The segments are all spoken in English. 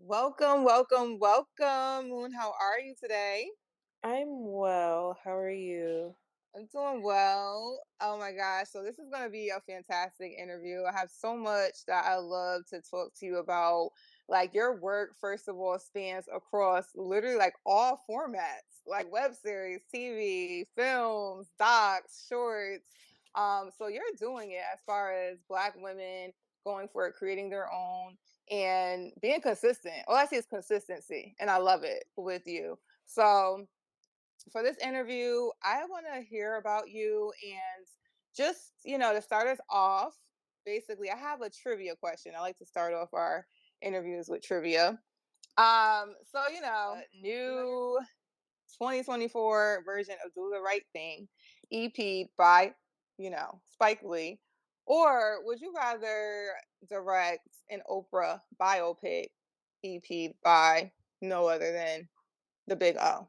Welcome, welcome, welcome, Moon. How are you today? I'm well. How are you? I'm doing well. Oh my gosh. So, this is going to be a fantastic interview. I have so much that I love to talk to you about. Like, your work, first of all, spans across literally like all formats, like web series, TV, films, docs, shorts. So, you're doing it as far as Black women going for it, creating their own and being consistent. All I see is consistency, and I love it with you. So, for this interview, I want to hear about you and just, to start us off, basically, I have a trivia question. I like to start off our interviews with trivia. New 2024 version of Do the Right Thing, EP'd by, Spike Lee. Or would you rather direct an Oprah biopic EP'd by no other than the Big O?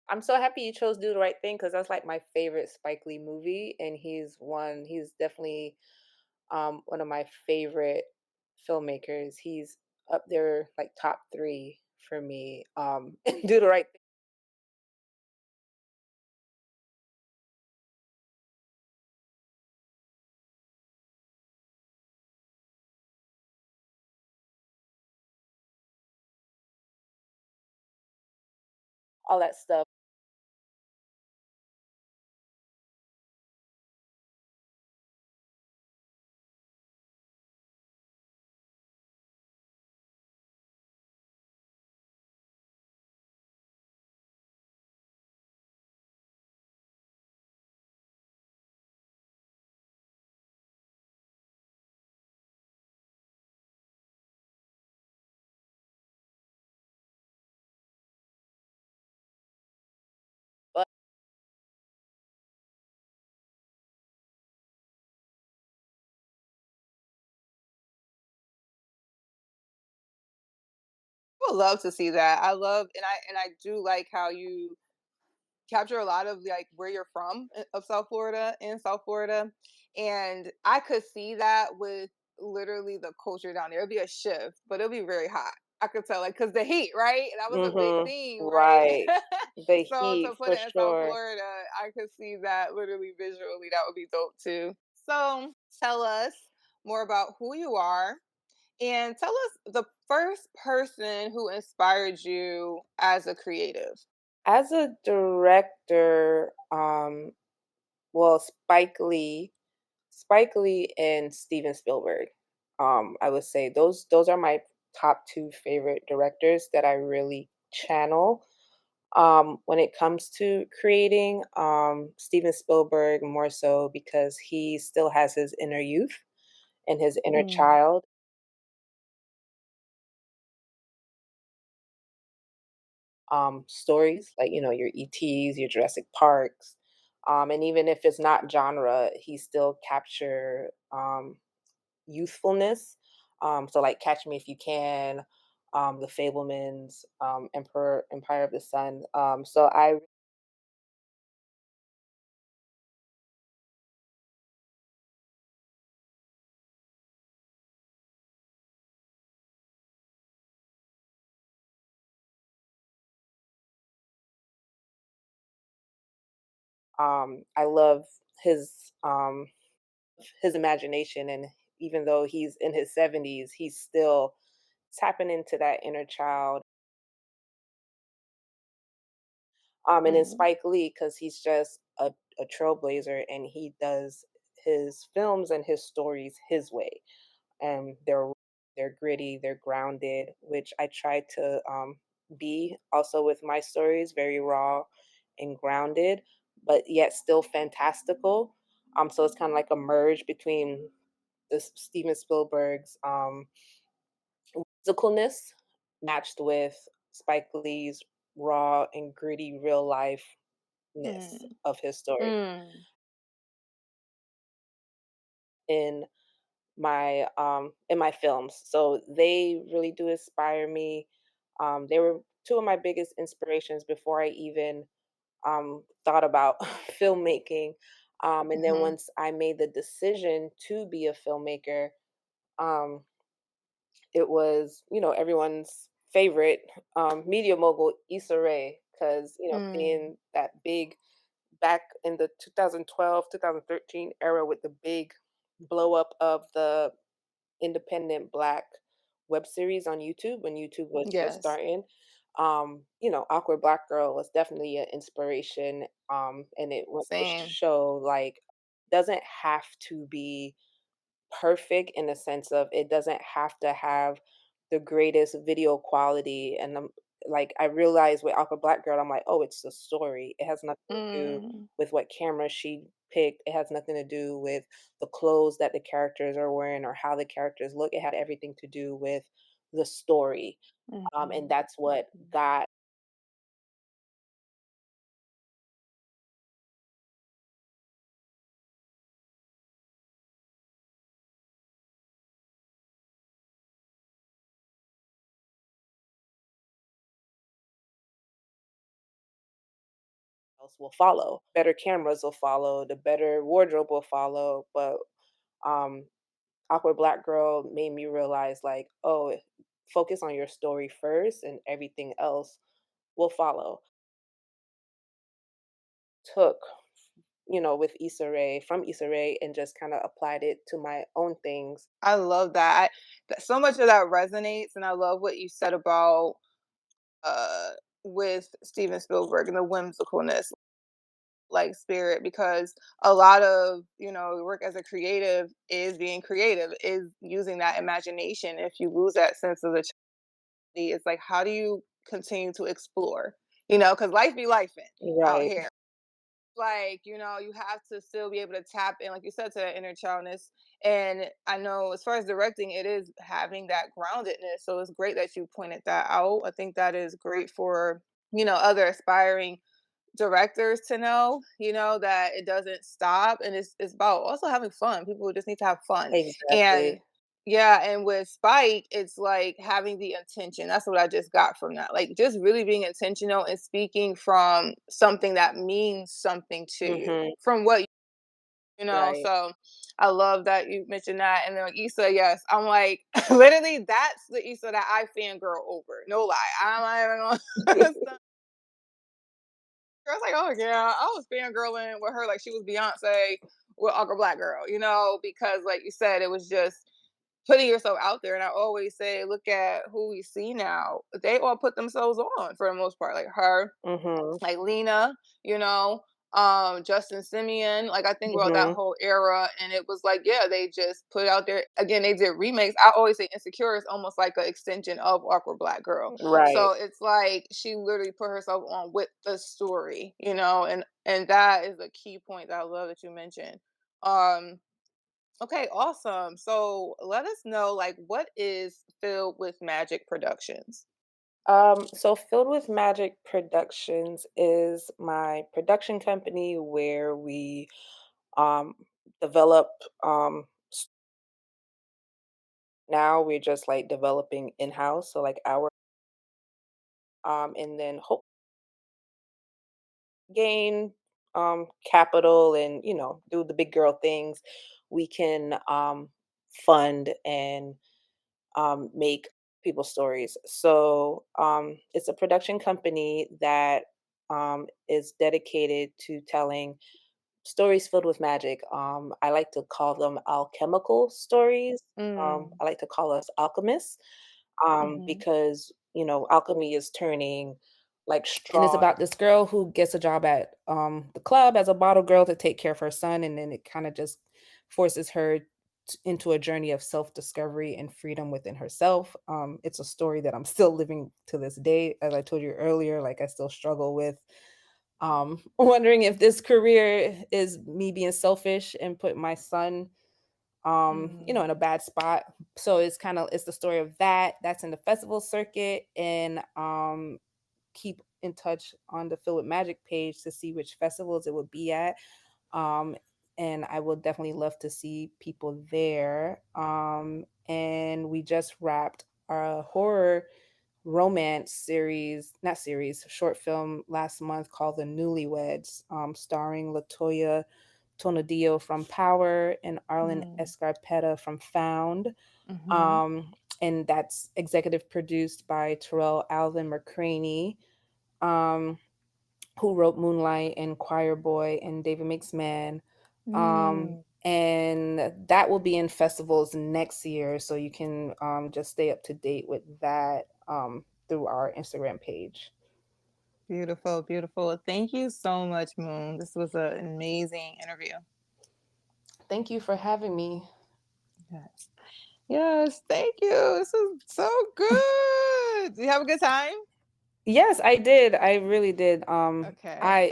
I'm so happy you chose Do the Right Thing because that's like my favorite Spike Lee movie, and he's definitely one of my favorite filmmakers. He's up there like top three for me. Do the Right Thing. All that stuff. But Would love to see that. I love and I do like how you capture a lot of like where you're from of South Florida in South Florida. And I could see that with literally the culture down there. It'll be a shift, but it'll be very hot. I could tell, like, because the heat, right? That was a big theme, right, right? the So heat to put for it in South sure. Florida, I could see that literally visually. That would be dope too. So tell us more about who you are and tell us the first person who inspired you as a creative. As a director, well, Spike Lee and Steven Spielberg. I would say those are my top two favorite directors that I really channel. When it comes to creating, Steven Spielberg more so because he still has his inner youth and his inner Mm. child. Stories like your ETs, your Jurassic Parks, and even if it's not genre, he still capture youthfulness. So like Catch Me If You Can, The Fablemans, Empire of the Sun. So I I love his um his imagination, and even though he's in his 70s, he's still tapping into that inner child. And then Mm. Spike Lee, because he's just a trailblazer, and he does his films and his stories his way, and they're gritty, they're grounded, which I try to be also with my stories, very raw and grounded, but yet still fantastical. So it's kind of like a merge between the Steven Spielberg's physicalness matched with Spike Lee's raw and gritty real lifeness Mm. of his story. Mm. In in my films. So they really do inspire me. They were two of my biggest inspirations before I even thought about filmmaking. And then Mhm. once I made the decision to be a filmmaker, um, it was everyone's favorite media mogul Issa Rae, because Mm, being that big back in the 2012 2013 era with the big blow up of the independent black web series on YouTube when YouTube was just yes. starting. Awkward Black Girl was definitely an inspiration. And it went to Same. show like doesn't have to be perfect in the sense of it doesn't have to have the greatest video quality. And like I realized with Aqua Black Girl, I'm like, oh, it's the story. It has nothing to do Mm, with what camera she picked. It has nothing to do with the clothes that the characters are wearing or how the characters look. It had everything to do with the story. And mhm, that's what got else will follow. Better cameras will follow, the better wardrobe will follow. But um Awkward Black Girl made me realize like, oh, focus on your story first and everything else will follow. Took, with Issa Rae from Issa Rae and just kind of applied it to my own things. I love that. So much of that resonates, and I love what you said about uh with Steven Spielberg and the whimsicalness like spirit because a lot of work as a creative is being creative is using that imagination. If you lose that sense of the it's like how do you continue to explore, because life be life out Right. here, like you have to still be able to tap in, like you said, to that inner childness. And I know as far as directing, it is having that groundedness, so it's great that you pointed that out. I think that is great for other aspiring directors to know, that it doesn't stop and it's about also having fun. People just need to have fun. And Exactly. yeah, and with Spike, it's like having the intention. That's what I just got from that. Like just really being intentional and speaking from something that means something to you, Mhm. from what Right. so I love that you mentioned that. And then Issa, yes, I'm like literally that's the Issa that I fangirl over. No lie. I'm not even gonna I was like, oh yeah, I was fangirling with her like she was Beyonce with Uncle Black Girl, because like you said, it was just putting yourself out there. And I always say, look at who we see now. They all put themselves on for the most part, like her, Mhm. like Lena, you know, Justin Simeon. Like I think about that Mhm. whole era, and it was like, yeah, they just put out there again. They did remakes. I always say Insecure is almost like an extension of Awkward Black Girl. Right. So it's like she literally put herself on with the story, and that is a key point that I love that you mentioned. Um, okay, awesome. So let us know, like, what is Filled with Magic Productions? So Filled with Magic Productions is my production company where we um develop now we're just like developing in-house, so like our and then hope gain capital and do the big girl things, we can fund and make people's stories. So it's a production company that is dedicated to telling stories filled with magic. I like to call them alchemical stories. Mm, I like to call us alchemists mm-hmm, because alchemy is turning like And it's straw. about this girl who gets a job at the club as a bottle girl to take care of her son, and then it kind of just forces her into a journey of self-discovery and freedom within herself. It's a story that I'm still living to this day. As I told you earlier, like I still struggle with wondering if this career is me being selfish and put my son in a mm, bad spot. So it's the story of that's in the festival circuit. And keep in touch on the Fill with Magic page to see which festivals it would be at. Um, and I will definitely love to see people there. And we just wrapped our horror romance series, not series, short film last month called The Newlyweds, starring Latoya Tonadillo from Power and Arlen mm, Escarpeta from Found. mm-hmm. Um, and that's executive produced by Terrell Alvin McCraney, um, who wrote Moonlight and Choir Boy and David Makes Man. Mm, And that will be in festivals next year, so you can just stay up to date with that through our Instagram page. beautiful, beautiful. Thank you so much, Moon. This was an amazing interview. Thank you for having me. Yes. Yes, thank you. This is so good. Did you have a good time? Yes, I did. I really did. Okay.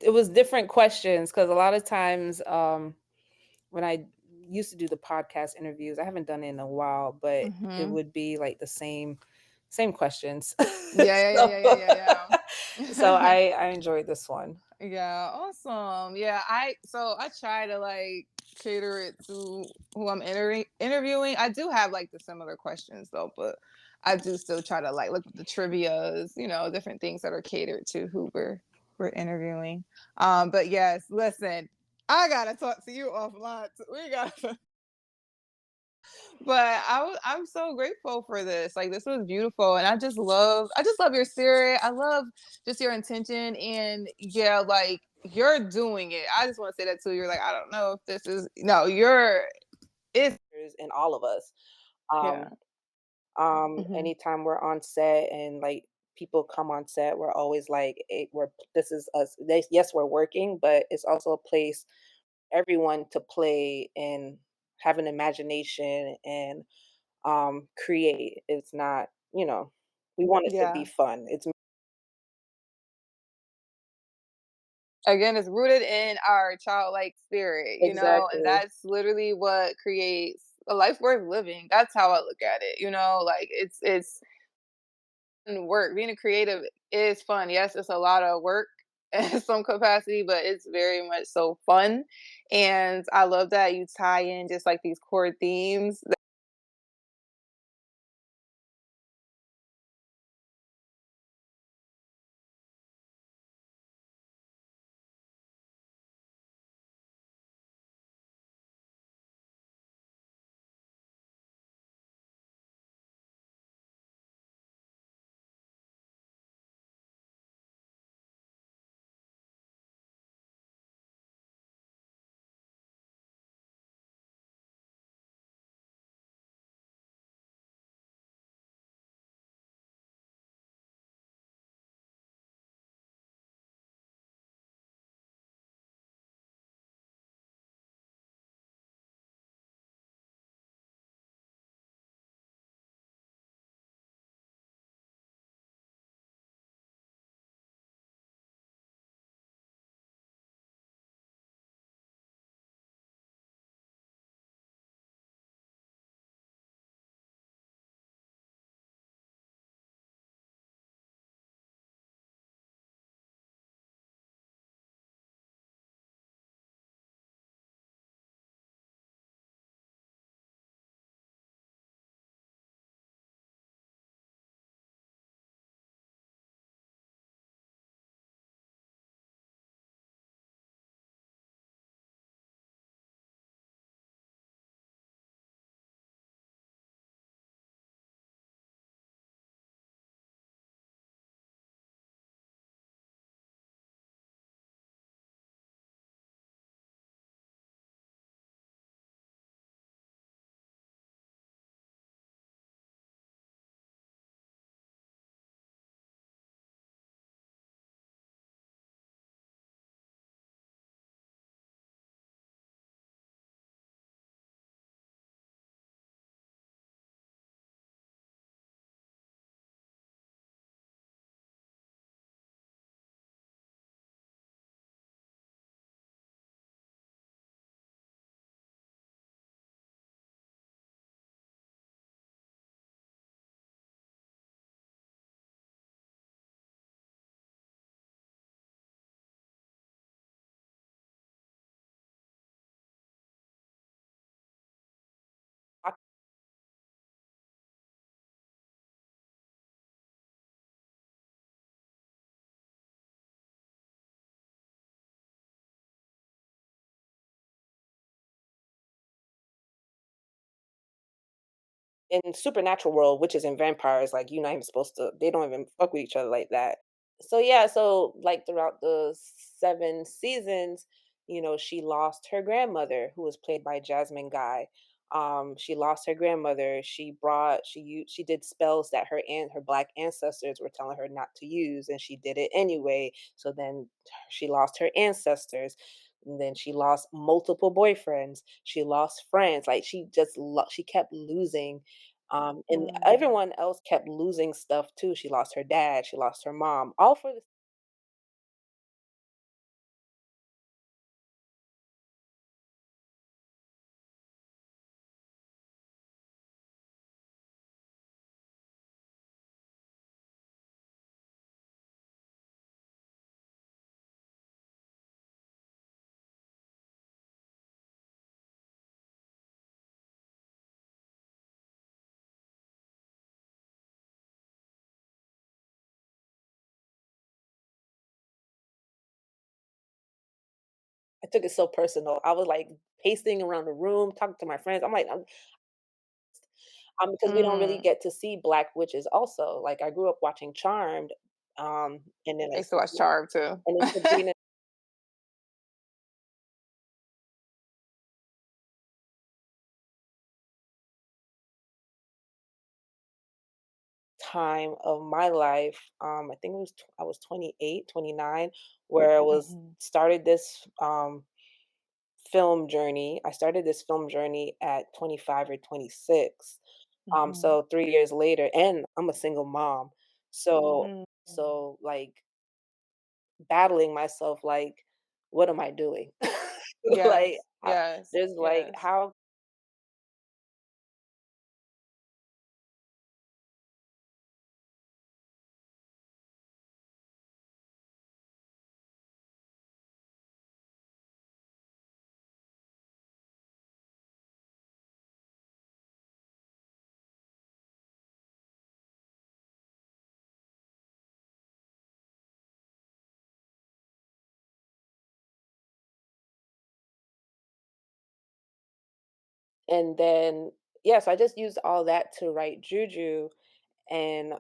It was different questions because a lot of times when I used to do the podcast interviews, I haven't done it in a while, but it Hmm. would be like the same questions. Yeah, yeah, yeah, yeah, yeah, So yeah. I enjoyed this one. Yeah, awesome. Yeah, I try to like cater it to who I'm interviewing. I do have like the similar questions though, but I do still try to like look at the trivia's, different things that are catered to who we're interviewing. But yes, listen, I gotta talk to you offline. We got but I'm so grateful for this. Like this was beautiful, and I just love your spirit. I love just your intention, and yeah, like you're doing it. I just want to say that to you. You're like, I don't know if this is no, you're it's In all of us. yeah. Um, Hmm. Anytime we're on set and like people come on set, we're always like, we're this is us. Yes, we're working, but it's also a place everyone to play and have an imagination and create. It's not, we want it to be Yeah. fun. It's Again, it's rooted in our childlike spirit, and exactly. that's literally what creates a life worth living. That's how I look at it. Like it's work. Being a creative is fun. Yes, it's a lot of work in some capacity, but it's very much so fun. And I love that you tie in just like these core themes in supernatural world, witches and vampires, like, you're not even supposed to they don't even fuck with each other like that. So, yeah, so, like, throughout the 7 seasons, she lost her grandmother, who was played by Jasmine Guy. She lost her grandmother. She did spells that her black ancestors were telling her not to use, and she did it anyway. So then she lost her ancestors, and then she lost multiple boyfriends. She lost friends. Like, she kept losing, and Mm. everyone else kept losing stuff too. She lost her dad, she lost her mom, all for the I took it so personal. I was, like, pacing around the room, talking to my friends. I'm like, because we don't really Mm. get to see black witches also. Like, I grew up watching Charmed, and then I used to watch Charm too. Sabrina time of my life, I think I was 28, 29, where I was Mhm. started this, film journey. I started this film journey at 25 or 26. Mhm. So 3 years later, and I'm a single mom. So Mm. like, battling myself, like, "What am I doing?" Like, Yes, how yes, there's, like, yes. how and then yeah, so I just used all that to write Juju, and,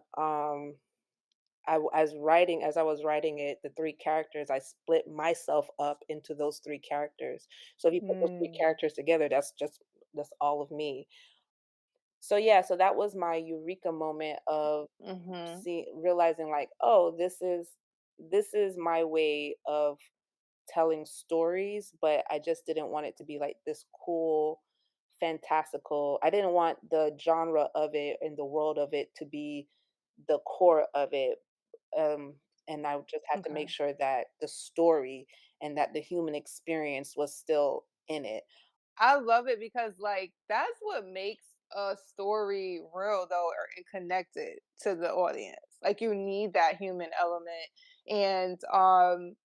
as I was writing it, the 3 characters, I split myself up into those 3 characters. So if you put those 3 Mm. characters together, that's all of me. So, yeah, so that was my eureka moment of Mhm. realizing, like, "Oh, this is my way of telling stories," but I just didn't want it to be like this cool, fantastical. I didn't want the genre of it and the world of it to be the core of it. And I just had to make Okay. sure that the story and that the human experience was still in it. I love it because like that's what makes a story real though or and connected to the audience. Like you need that human element. And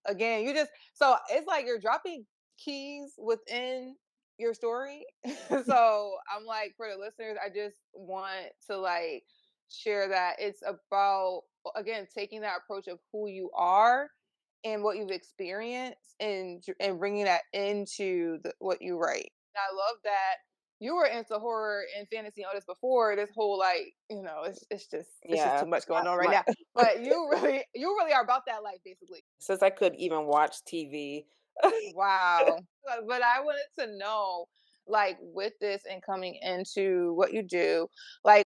again, you just so it's like you're dropping keys within your story. So I'm like for the listeners, I just want to like share that it's about again taking that approach of who you are and what you've experienced and bringing that into what you write. I love that you were into horror and fantasy artists before this whole like it's just Yeah. too much going on right My, now. But you really are about that life basically. since I could even watch TV. Wow. But I wanted to know like with this and coming into what you do, like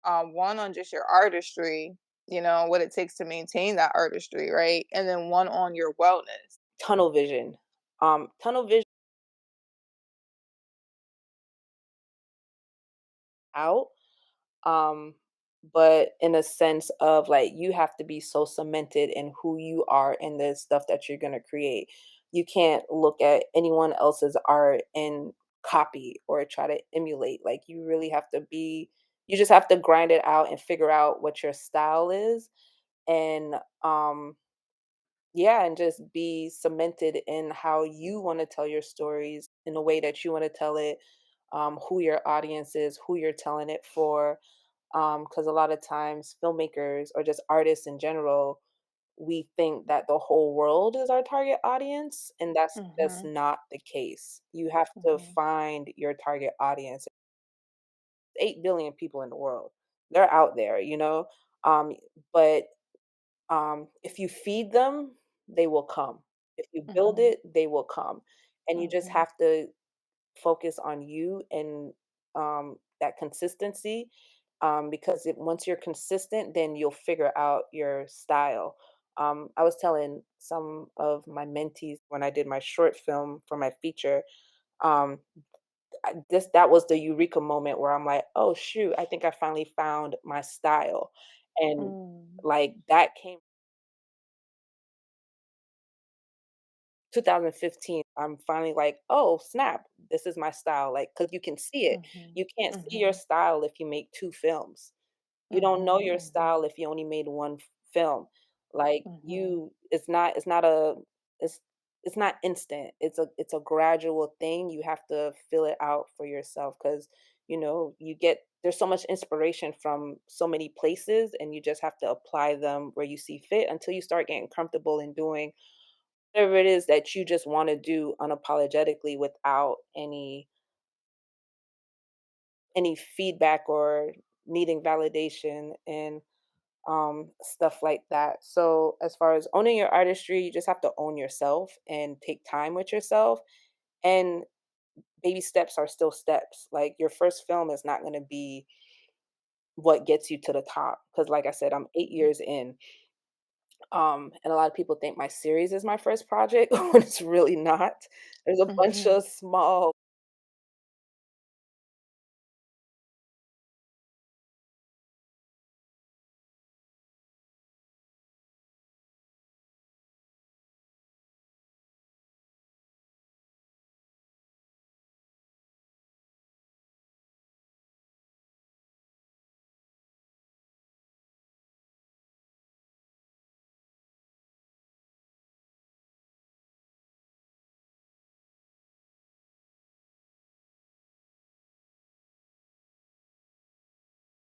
one on just your artistry, what it takes to maintain that artistry, right? And then one on your wellness. Tunnel vision. Tunnel vision out. Um, but in a sense of like you have to be so cemented in who you are and the stuff that you're gonna create. You can't look at anyone else's art and copy or try to emulate. Like you really have to be you just have to grind it out and figure out what your style is, and yeah, and just be cemented in how you want to tell your stories in the way that you want to tell it, who your audience is, who you're telling it for. Because a lot of times filmmakers or just artists in general, we think that the whole world is our target audience, and that's just Mhm. not the case. You have to Mhm. find your target audience. 8 billion people in the world. They're out there, you know? Um, but if you feed them, they will come. If you build Mhm. it, they will come. And you just Mhm. have to focus on you and that consistency. Because once you're consistent, then you'll figure out your style. I was telling some of my mentees when I did my short film for my feature, um, that was the eureka moment where I'm like, oh shoot, I think I finally found my style, and Mm. like that came 2015. I'm finally like, oh snap, this is my style. Like, cause you can see it. Mhm. You can't see your Mhm. style if you make two films. You don't know Mhm. your Mhm. style if you only made one film. Like Mhm. it's not it's it's not instant. It's a gradual thing. You have to fill it out for yourself because you get there's so much inspiration from so many places, and you just have to apply them where you see fit until you start getting comfortable in doing whatever it is that you just want to do unapologetically without any feedback or needing validation and stuff like that. So as far as owning your artistry, you just have to own yourself and take time with yourself. And baby steps are still steps. Like your first film is not going to be what gets you to the top. Because like I said, I'm 8 years in. And a lot of people think my series is my first project when it's really not. There's a bunch Mhm. of small.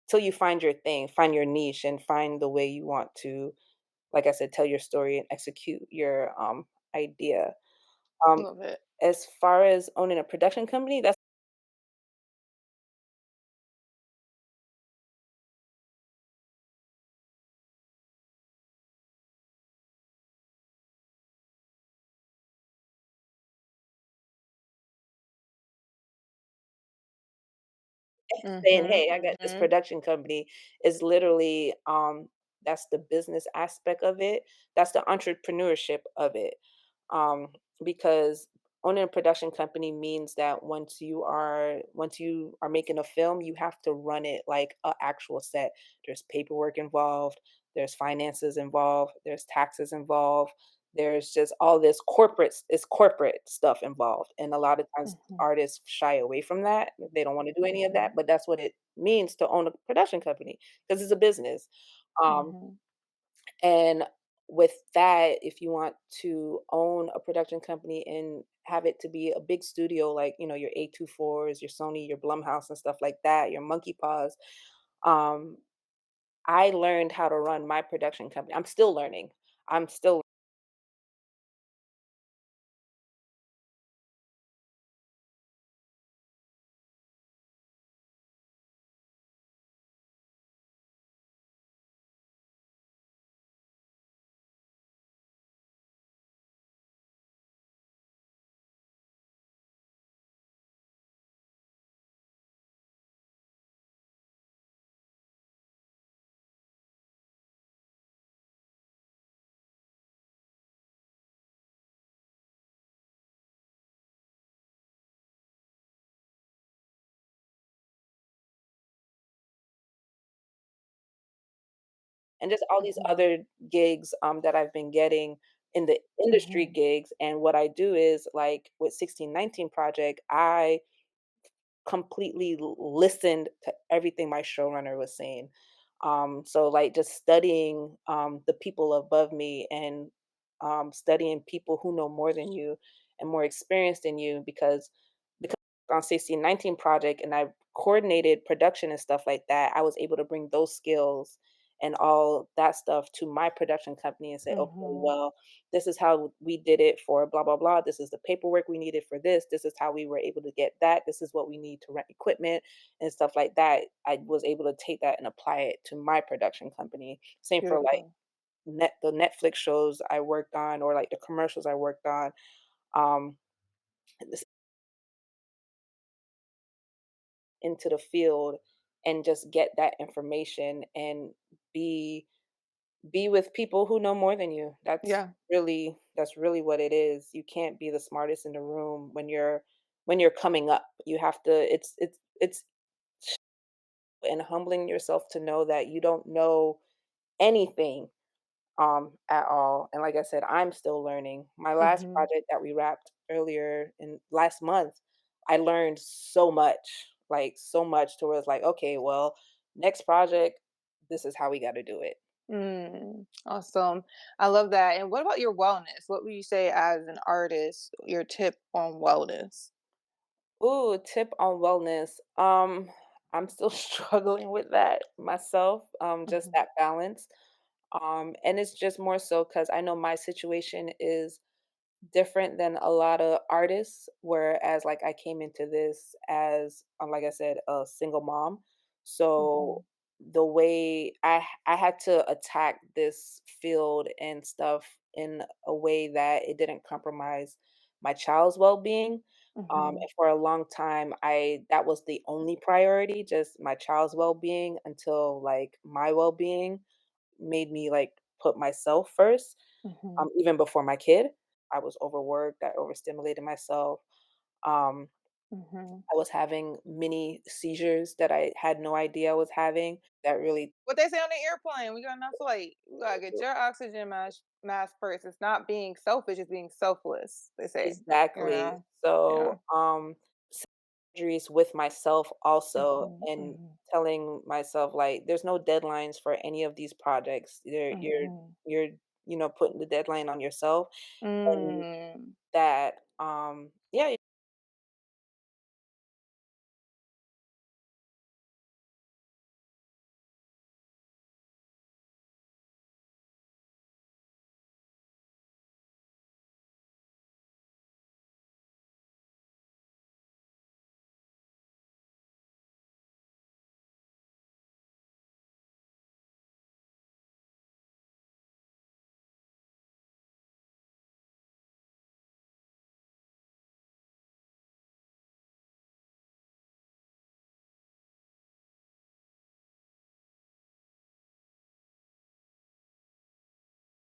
Till you find your thing, find your niche, and find the way you want to, like I said, tell your story and execute your idea. Um, Love it. as far as owning a production company, that's saying, Mhm. "Hey, I got this Mhm. production company," is literally, that's the business aspect of it. That's the entrepreneurship of it. Um, because owning a production company means that once you are making a film, you have to run it like an actual set. There's paperwork involved, there's finances involved, there's taxes involved, there's just all this corporate stuff involved. And a lot of times Mhm. artists shy away from that. They don't want to do any of that, Mhm. but that's what it means to own a production company because it's a business. Um, Mhm. and with that, if you want to own a production company and have it to be a big studio, like your A24s, your Sony, your Blumhouse, and stuff like that, your Monkey Paws, um, I learned how to run my production company. I'm still learning. I'm still and just all these Mhm. other gigs that I've been getting in the industry Mhm. gigs. And what I do is like with 1619 project, I completely listened to everything my showrunner was saying. So like just studying the people above me and studying people who know more than you and more experienced than you because on 1619 project and I coordinated production and stuff like that, I was able to bring those skills and all that stuff to my production company and say, okay, Mhm. well, this is how we did it for blah blah blah. This is the paperwork we needed for this. This is how we were able to get that. This is what we need to rent equipment and stuff like that. I was able to take that and apply it to my production company. Same for like Beautiful. the Netflix shows I worked on, or like the commercials I worked on. Um, this- into the field and just get that information and be be with people who know more than you. Yeah. That's really what it is. You can't be the smartest in the room when you're coming up. You have to it's and humbling yourself to know that you don't know anything at all. And like I said, I'm still learning. My last Mhm. project that we wrapped earlier in last month, I learned so much, like so much to where it's like, okay, well, next project, this is how we got to do it. Awesome. I love that. And what about your wellness? What would you say as an artist, your tip on wellness? Ooh, tip on wellness. I'm still struggling with that myself. Just Mhm. that balance. And it's just more so because I know my situation is different than a lot of artists, whereas like I came into this as like I said, a single mom. So Mhm. the way I had to attack this field and stuff in a way that it didn't compromise my child's well-being. Mhm. And for a long time, I that was the only priority, just my child's well-being, until like my well-being made me like put myself first, Mhm. even before my kid. I was overworked, I overstimulated myself. Um, Mhm. I was having mini seizures that I had no idea I was having that really What they say on the airplane, we got enough flight. You gotta get your oxygen mask first. It's not being selfish, it's being selfless, they say. You exactly. know? Yeah. So, surgeries with myself also, Mhm. and Mhm. telling myself like there's no deadlines for any of these projects. Mhm. You're putting the deadline on yourself, and Mm. that yeah,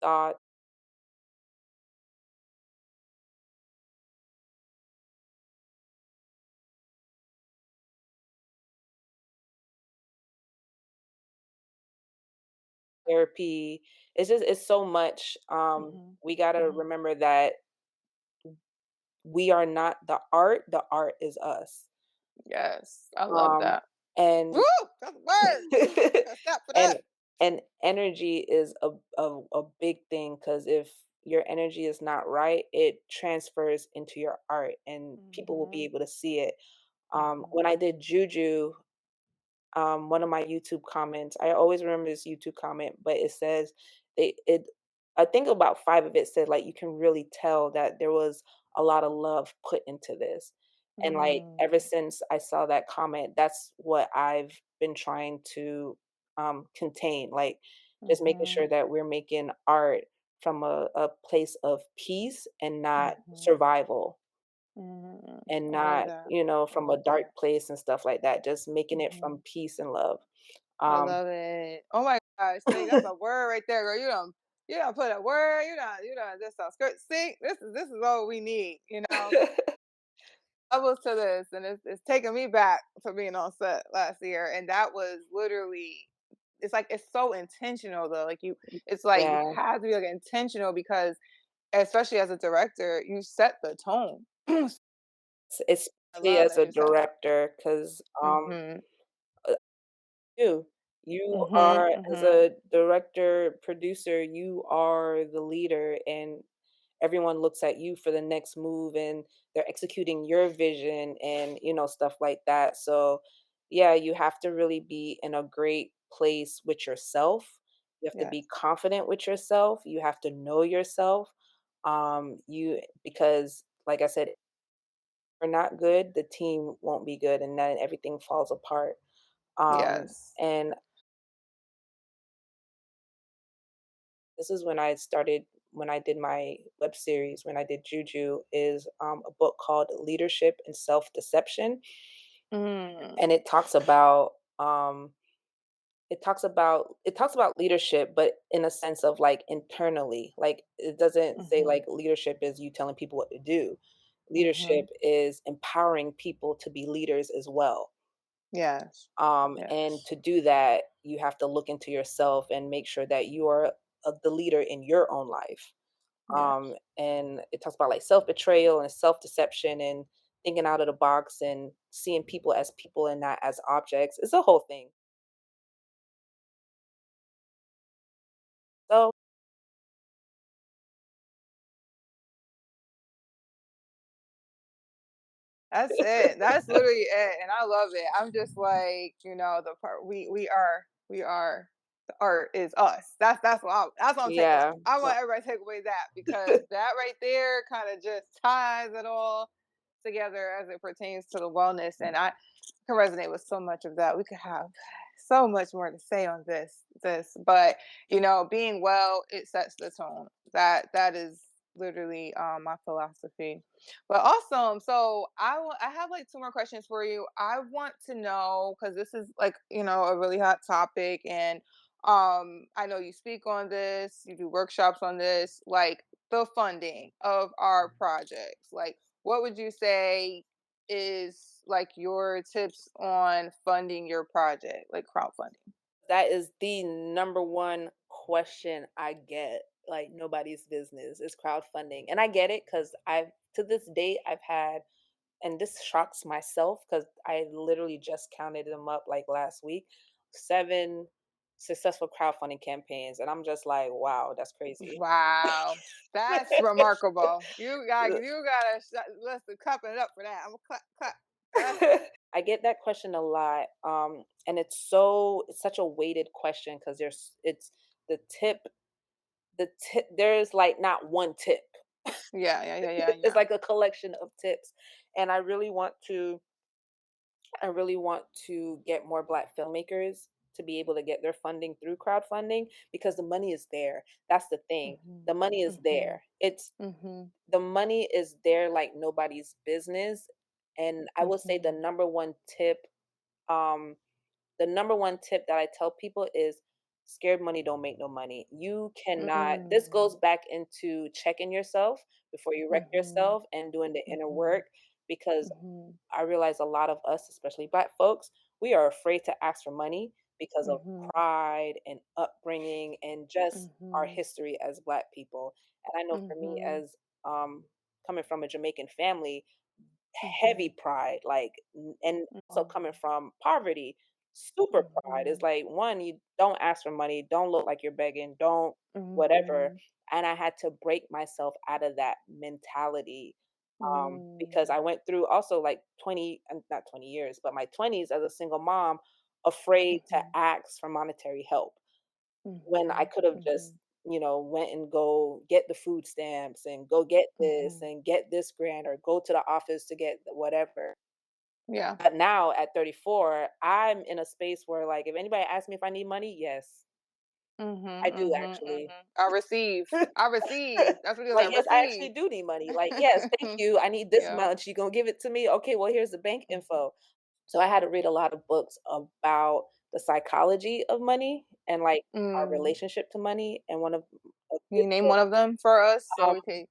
thought therapy. It's so much. Mhm. We gotta Mhm. remember that we are not the art is us. Yes, I love Um, that. Woo! and That's a word. Gotta stop for that. and and energy is a big thing, because if your energy is not right, it transfers into your art and people will be Mhm. able to see it. Mhm. When I did Juju, one of my YouTube comments. I always remember this YouTube comment, but it says it I think about 5 of it said like you can really tell that there was a lot of love put into this. And like ever Mm. since I saw that comment, that's what I've been trying to contain, like just making sure Mhm. that we're making art from a place of peace and not Mhm. survival, Mhm. and I love not, that. I from a love that. dark place and stuff like that, just making it from Mhm. peace and love. I Um, love it. Oh my gosh, see, that's a word right there, girl. You don't put a word. You don't just a skirt. See, this is all we need. Levels to this, and it's taking me back for being on set last year, and that was literally. It's like it's so intentional though. It's like you yeah, have to be like intentional because, especially as a director, you set the tone. I especially love as that a you said that. director, because Mhm. uh, you Mhm. are, as Mhm. a director, producer, you are the leader, and everyone looks at you for the next move, and they're executing your vision and, stuff like that. So, yeah, you have to really be in a great place with yourself, You have to Yes. be confident with yourself. You have to know yourself. You because like I said, if you're not good, the team won't be good, and then everything falls apart. Yes. And this is when I started when I did my web series, when I did Juju, is a book called Leadership and Self Deception, Mm. and um, it talks about leadership, but in a sense of like internally. Like it doesn't say Mhm. like leadership is you telling people what to do. Leadership Mhm. is empowering people to be leaders as well. Yes. And Yes. to do that, you have to look into yourself and make sure that you are the leader in your own life. Yes. And it talks about like self betrayal and self deception and thinking out of the box and seeing people as people and not as objects. It's a whole thing. So That's it. That's literally it, and I love it. I'm just like, the part we are the art is us. That's what I'm taking away. yeah, I no, want everybody to take away that because that right there kind of just ties it all together as it pertains to the wellness, and I can resonate with so much of that. We could have so much more to say on this, but being well, it sets the tone. That is literally my philosophy. But awesome. So I have like two more questions for you. I want to know because this is like a really hot topic, and I know you speak on this, you do workshops on this, like the funding of our projects. Like, what would you say is like your tips on funding your project, like crowdfunding? that is the number one question I get. Like nobody's business is crowdfunding, and I get it because I've to this date I've had, and this shocks myself because I literally just counted them up like last week, 7 successful crowdfunding campaigns, and I'm just like, wow, that's crazy. Wow, that's remarkable. You gotta listen, cupping it up for that. I'm gonna clap. That's I get that question a lot, and it's such a weighted question because the tip there's like not one tip. yeah, yeah, yeah, yeah, It's yeah. like a collection of tips, and I really want to get more Black filmmakers to be able to get their funding through crowdfunding because the money is there. That's the thing. Mhm, The money is mhm, there. It's mhm, the money is there like nobody's business. And I will say mhm, um the number one tip that I tell people is scared money don't make no money. You cannot this mm, goes back into checking yourself before you wreck mhm, yourself and doing the inner mhm, work because mhm, I realize a lot of us, especially Black folks, we are afraid to ask for money because of mhm, pride and upbringing and just our mhm, history as Black people. And I know for me, mhm, as coming from a Jamaican family, heavy mhm, pride, like, and also mhm, coming from poverty, super pride. It's mhm, like, one, you don't ask for money, don't look like you're begging, don't whatever. mhm, And I had to break myself out of that mentality because mm, I went through also like 20, not 20 years, but my 20s as a single mom, afraid to mhm, ask for monetary help when I mhm, could have just mhm, went and go get the food stamps and go get this mhm. and get this grant or go to the office to get whatever. Yeah. But now at 34, I'm in a space where like if anybody asks me if I need money, yes, Mhm, I do mhm, actually. mhm. I receive. I receive. That's what it is. I Like, yes, I actually receive. do need money. Like, yes, thank you. I need this Yep. much. You gonna give it to me? Okay, well, here's the bank Mhm. info. So I had to read a lot of books about the psychology of money and like our Mm. relationship to money. And one of a Can good you name book, one of them for us so um, we can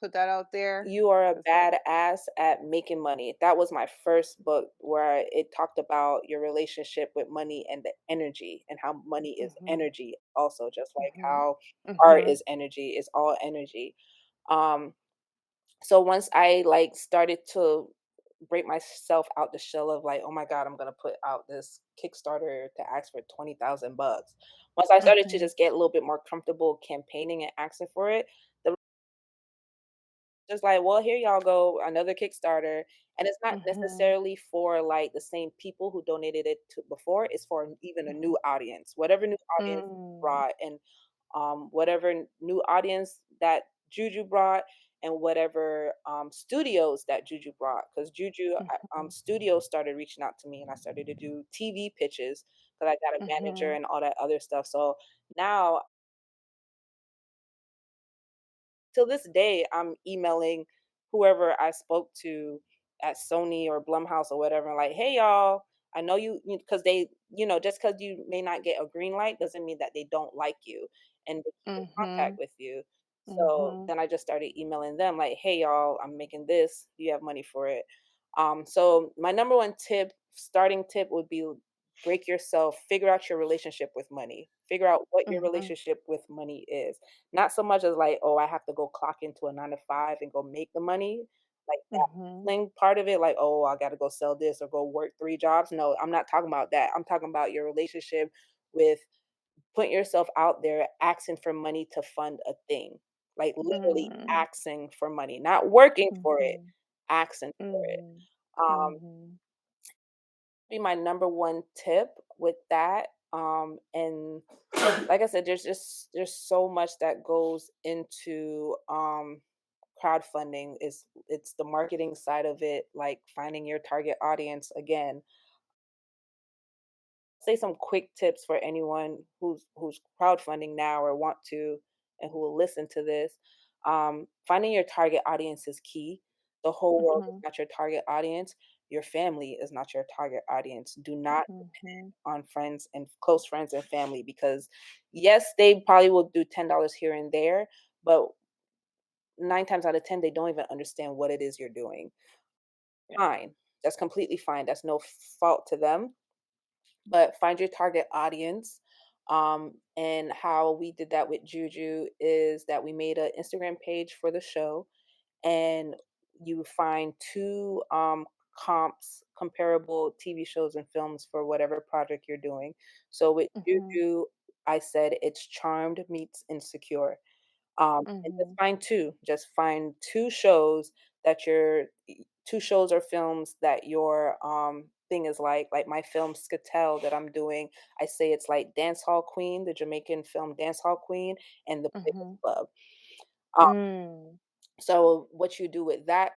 put that out there? You Are a 'Cause that Badass at Making Money. That was my first book where it talked about your relationship with money and the energy and how money is Mhm, energy also, just like mhm, how art mhm, is energy, it's all energy. Um, so once I like started to break myself out the shell of like, oh my God, I'm gonna put out this Kickstarter to ask for 20,000 bucks. Once I started to mhm, just get a little bit more comfortable campaigning and asking for it, the just like, "Well, here y'all go, another Kickstarter," and it's not Mhm. necessarily for, like, the same people who donated it to before, it's for even a Mhm. new audience. Whatever new audience Mm. brought and, whatever new audience that Juju brought and whatever, studios that Juju brought, because Juju, Mhm. studios started reaching out to me, and I started to do TV pitches, because I got a manager Mhm. and all that other stuff, so now till this day, I'm emailing whoever I spoke to at Sony or Blumhouse or whatever, like, "Hey, y'all, I know because they, just because you may not get a green light doesn't mean that they don't like you and they keep in contact Mhm. with you." So Mhm. then I just started emailing them, like, "Hey, y'all, I'm making this. Do you have money for it?" So my number one tip, starting tip would be break yourself, figure out your relationship with money, figure out what your Mhm. relationship with money is. Not so much as like, "Oh, I have to go clock into a 9 to 5 and go make the money." Like that Mhm. hustling part of it, like, "Oh, I gotta go sell this or go work 3 jobs." No, I'm not talking about that. I'm talking about your relationship with putting yourself out there asking for money to fund a thing. Like, literally Mm. asking for money, not working for it, Mhm. asking for it. Mhm. Um, Mhm. be my number 1 tip with that, and like I said, there's so much that goes into, crowdfunding. It's the marketing side of it, like finding your target audience again. Say some quick tips for anyone who's crowdfunding now or want to and who will listen to this. Finding your target audience is key. The whole world is Mhm. not your target audience. Your family is not your target audience. Do not Mhm. on friends and close friends and family, because yes, they probably will do $10 here and there, but 9 times out of 10 they don't even understand what it is you're doing. Yeah. Fine. That's completely fine. That's no fault to them, but find your target audience. And how we did that with Juju is that we made an Instagram page for the show, and you find 2 comparable TV shows and films for whatever project you're doing. So with Mhm. Juju, I said it's Charmed meets Insecure. And just Mhm. find 2. Just find 2 shows that your 2 shows or films that your, thing is like my film Skettel that I'm doing, I say it's like Dance Hall Queen, the Jamaican film Dance Hall Queen, and The Players Mhm. Club. Um, Mm. so what you do with that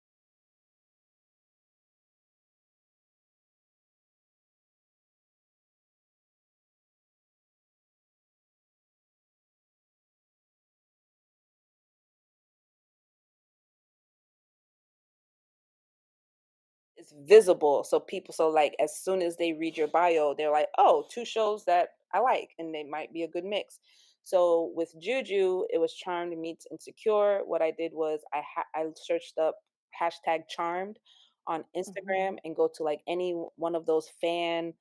is visible, so people, so like as soon as they read your bio, they're like, "Oh, 2 shows that I like," and they might be a good mix. So with Juju, it was Charmed meets Insecure. What I did was I searched up hashtag Charmed on Instagram Mhm. and go to like any one of those fan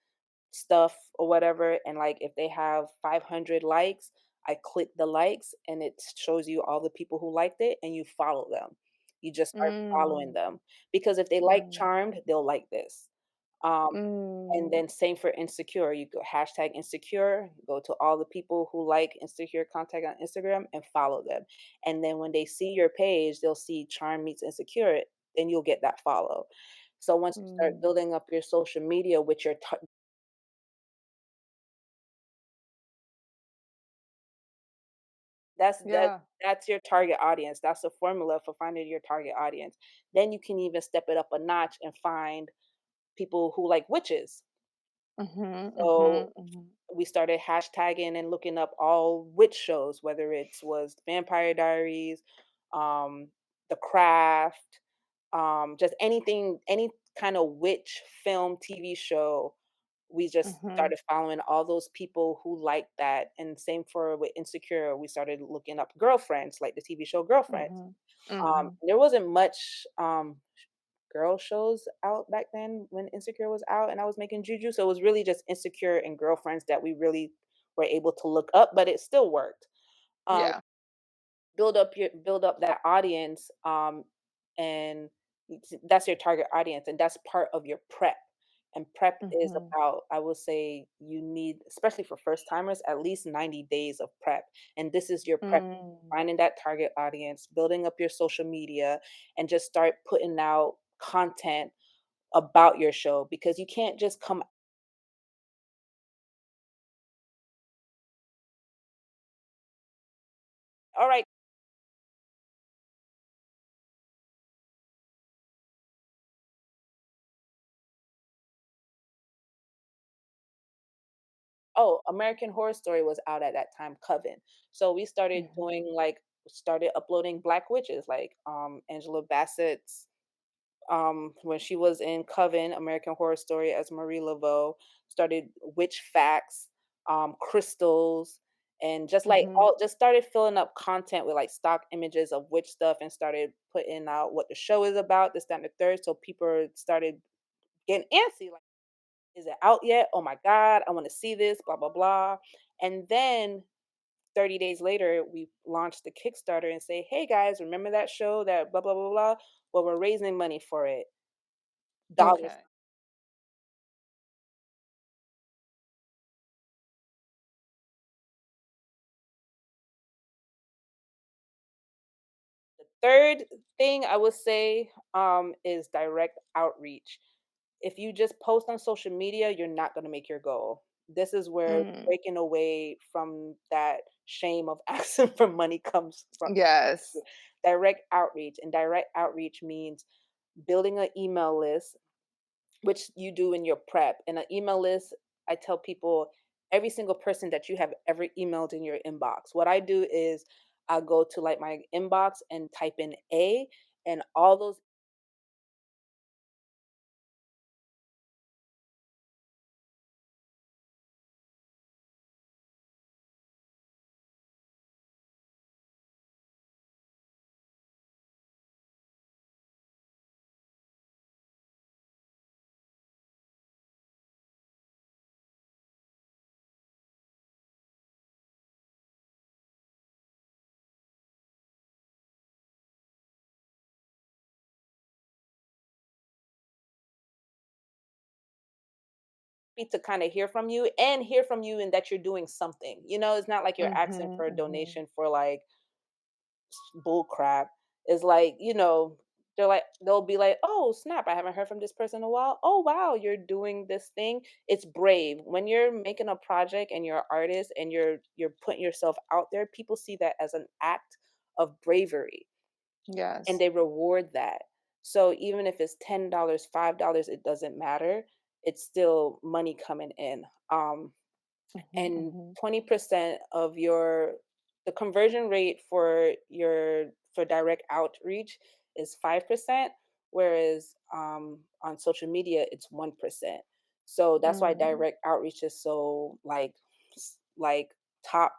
stuff or whatever, and like if they have 500 likes, I click the likes and it shows you all the people who liked it, and you follow them. You just start following Mm. them, because if they like Mm. Charmed, they'll like this. um and Mm. then same for Insecure. You go hashtag Insecure, go to all the people who like Insecure content on Instagram and follow them. And then when they see your page, they'll see Charm meets Insecure, then you'll get that follow. So once you start Mm. building up your social media with your That's that Yeah. that's your target audience. That's the formula for finding your target audience. Then you can even step it up a notch and find people who like witches. Mhm. So Mhm. Mhm. we started hashtagging and looking up all witch shows, whether it was Vampire Diaries, um, The Craft, just anything, any kind of witch film, TV show. We just Mhm. started following all those people who liked that. And same for with Insecure, we started looking up Girlfriends, like the TV show Girlfriends. Mhm. Mhm. There wasn't much girl shows out back then when Insecure was out and I was making Juju. So it was really just Insecure and Girlfriends that we really were able to look up, but it still worked. Um, Yeah. build up that audience, and that's your target audience, and that's part of your prep. And prep is Mhm. about, I will say, you need, especially for first timers, at least 90 days of prep. And this is your prep, Mm. finding that target audience, building up your social media, and just start putting out content about your show, because you can't just come, all right, oh, American Horror Story was out at that time, Coven. So we started Mhm. doing like, started uploading Black witches, like Angela Bassett's, when she was in Coven, American Horror Story as Marie Laveau, started Witch Facts, crystals, and just like Mhm. all, just started filling up content with like stock images of witch stuff, and started putting out what the show is about, this, that, and the third. So people started getting antsy, like, is it out yet? Oh my God, I want to see this, blah, blah, blah. And then 30 days later, we launched the Kickstarter and say, hey guys, remember that show that blah, blah, blah, blah? Well, we're raising money for it. Dollars. Okay. Third thing I would say is direct outreach. If you just post on social media, you're not going to make your goal. This is where Mm. breaking away from that shame of asking for money comes from. Yes. Direct outreach. And direct outreach means building an email list, which you do in your prep. In an email list, I tell people every single person that you have ever emailed in your inbox. What I do is I go to like my inbox and type in A, and all those, to kind of hear from you, and hear from you and that you're doing something. It's not like you're asking Mhm. for a Mhm. donation for like bull crap. Is like, they're like, they'll be like, oh snap, I haven't heard from this person in a while. Oh wow, you're doing this thing. It's brave. When you're making a project and you're an artist and you're putting yourself out there, people see that as an act of bravery, and Yes. they reward that. So even if it's $10, $5, it doesn't matter. It's still money coming in. Mhm. And Mhm. 20% of your, the conversion rate for your, for direct outreach is 5%, whereas on social media it's 1%. So that's why Mm. direct outreach is so like, like top.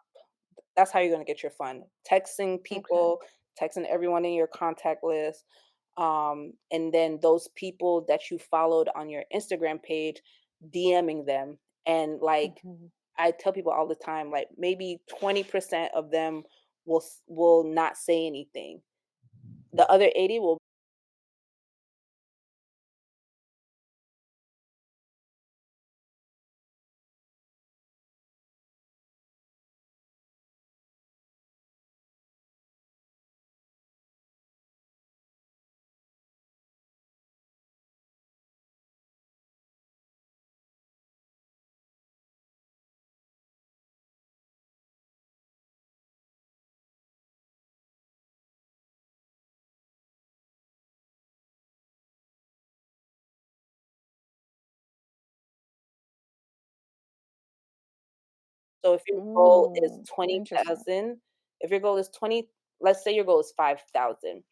That's how you're going to get your fund. Texting Okay. people, texting everyone in your contact list, and then those people that you followed on your Instagram page, DMing them. And like, Mhm. I tell people all the time, like maybe 20% of them will not say anything. The other 80 will. So if your goal is Mm. Interesting. 20,000, if your goal is 20, let's say your goal is 5,000.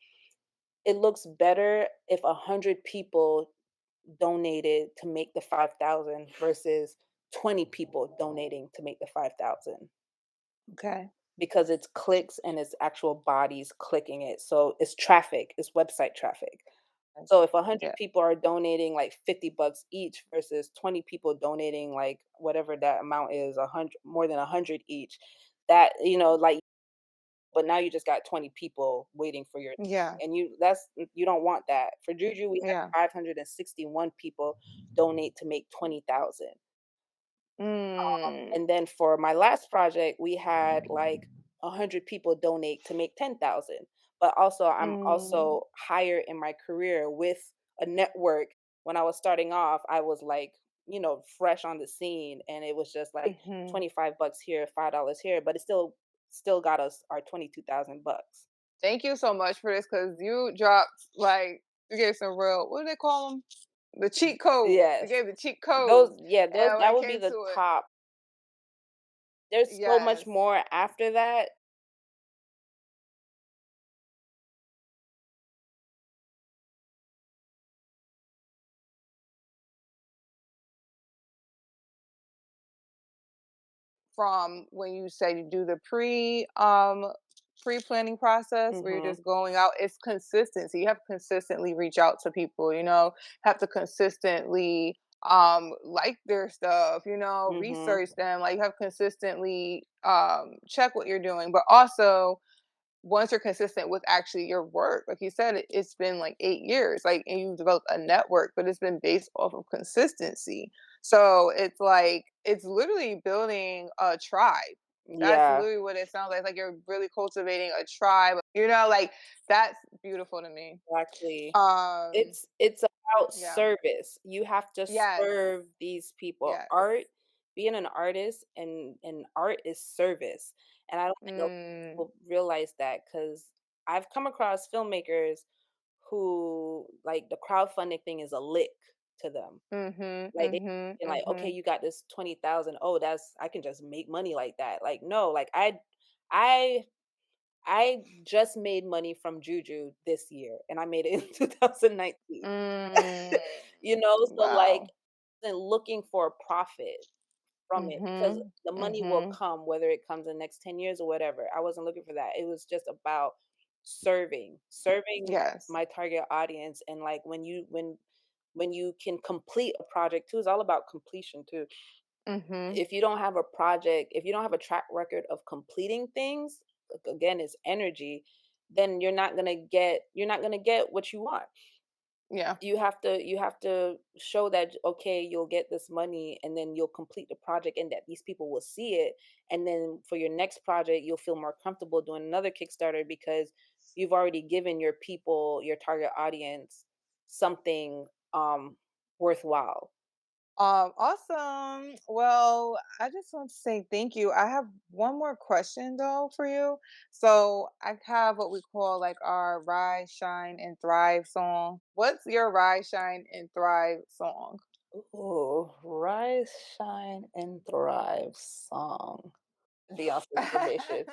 It looks better if 100 people donated to make the 5,000 versus 20 people donating to make the 5,000, Okay. because it's clicks and it's actual bodies clicking it. So it's traffic, it's website traffic. So Yes. if 100 Yeah. people are donating like $50 each versus 20 people donating like whatever that amount is, 100, more than 100 each, that, like, but now you just got 20 people waiting for your Yeah. and you don't want that. For Juju, we Yeah. had 561 people donate to make 20,000. Mm. And then for my last project, we had like 100 people donate to make 10,000. But also, I'm Mm. also higher in my career with a network. When I was starting off, I was like, fresh on the scene, and it was just like Mhm. 25 bucks here, $5 here, but it still got us our 22,000 bucks. Thank you so much for this because you dropped like you gave some real what do they call them? The cheat codes. You Yes. gave the cheat codes, Those and when that it would be came the to it, top. There's so much yes. more after that. From when you say you do the pre-planning process where you're Mhm. just going out, it's consistency. You have to consistently reach out to people, have to consistently like their stuff, Mhm. research them, like you have to consistently check what you're doing, but also once you're consistent with actually your work, like you said, it's been like 8 years, like, and you've developed a network, but it's been based off of consistency. So it's like, it's literally building a tribe. That's Yeah. literally what it sounds like. Like you're really cultivating a tribe, like that's beautiful to me. Exactly. Um, It's about yeah. service. You have to Yes. serve these people. Yes. Being an artist and art is service. And I don't think a lot of Mm. people realize that because I've come across filmmakers who like the crowdfunding thing is a lick to them. Mhm. Like they Mhm. and like, okay, Mhm. you got this 20,000. Oh, that's I can just make money like that. Like, no, like I I just made money from Juju this year, and I made it in 2019. Mm. So, like, Wow. then looking for a profit from it because Mhm. the money will Mhm. come whether it comes in the next 10 years or whatever. I wasn't looking for that. It was just about serving Yes. my target audience, and, like, when you can complete a project too, it's all about completion too. Mhm. If you don't have a project, if you don't have a track record of completing things, again, it's energy, then you're not gonna get what you want. Yeah. You have to show that okay, you'll get this money and then you'll complete the project and that these people will see it. And then for your next project, you'll feel more comfortable doing another Kickstarter because you've already given your people, your target audience, something worthwhile. Awesome. Well, I just want to say thank you. I have one more question though for you. So I have what we call like our Rise, Shine, and Thrive song. What's your Rise, Shine, and Thrive song? Ooh, Rise, Shine, and Thrive song. Beyonce's Formation.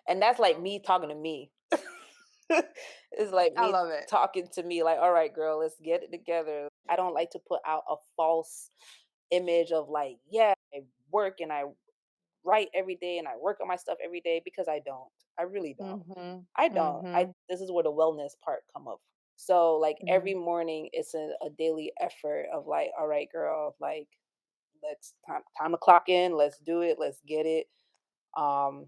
And that's like me talking to me. It's like I me love it. talking to me, like, all right, girl, let's get it together. I don't like to put out a false image of like, yeah, I work and I write every day and I work on my stuff every day because I don't. I really don't. Mhm. I don't. I Mhm. This is where the wellness part come up. So like every Mhm. morning it's a daily effort of like, all right, girl, like let's time to clock in, let's do it, let's get it. And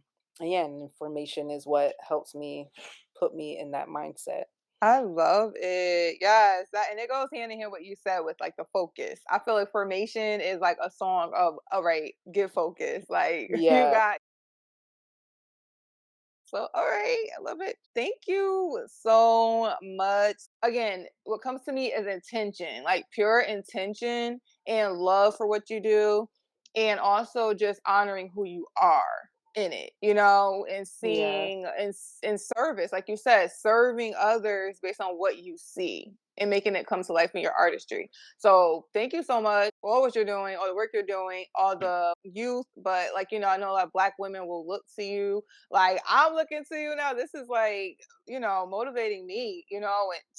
yeah, and information is what helps me put me in that mindset. I love it. Yes, that and it goes hand in hand what you said with like the focus. I feel like formation is like a song of all right, get focused. Like you Yeah. got so, all right, I love it. Thank you so much. Again, what comes to me is intention, like pure intention and love for what you do, and also just honoring who you are in it, and Yeah. seeing in service, like you said, serving others based on what you see and making it come to life in your artistry. So, thank you so much for all what you're doing, all the work you're doing, all the youth. But, like, I know a lot of Black women will look to you like I'm looking to you now. This is like, motivating me, and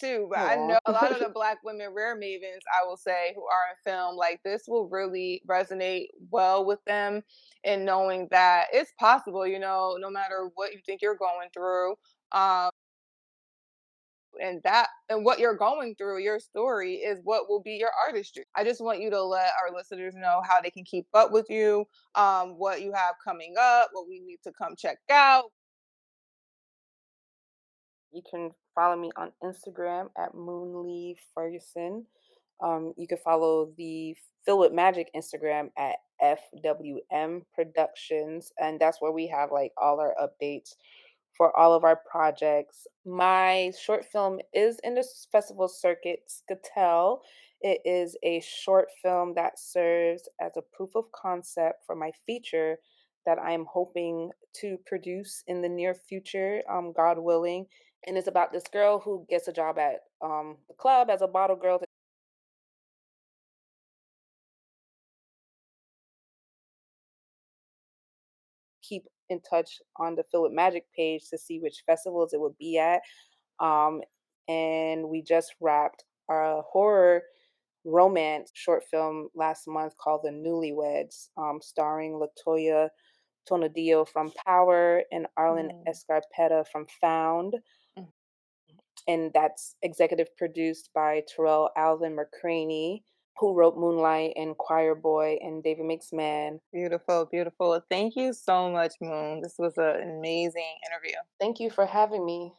too. But I Aw. know a lot of the Black women rare mavens, I will say, who are in film, like this will really resonate well with them and knowing that it's possible, no matter what you think you're going through. Um, and what you're going through, your story is what will be your artistry. I just want you to let our listeners know how they can keep up with you, what you have coming up, what we need to come check out. You can follow me on Instagram at Moon Lee Ferguson. You can follow the Fill with Magic Instagram at FWM Productions, and that's where we have like all our updates for all of our projects. My short film is in the festival circuit, Skettel. It is a short film that serves as a proof of concept for my feature that I am hoping to produce in the near future, God willing. And it's about this girl who gets a job at the club as a bottle girl to keep in touch on the Fill with Magic page to see which festivals it would be at. Um, and we just wrapped a horror romance short film last month called The Newlyweds, starring Latoya Tonadillo from Power and Arlen Mm, Escarpeta from Found. mm. And that's executive produced by Terrell Alvin McCraney, who wrote Moonlight and Choir Boy and David Makes Man. Beautiful, beautiful. Thank you so much, Moon. This was an amazing interview. Thank you for having me.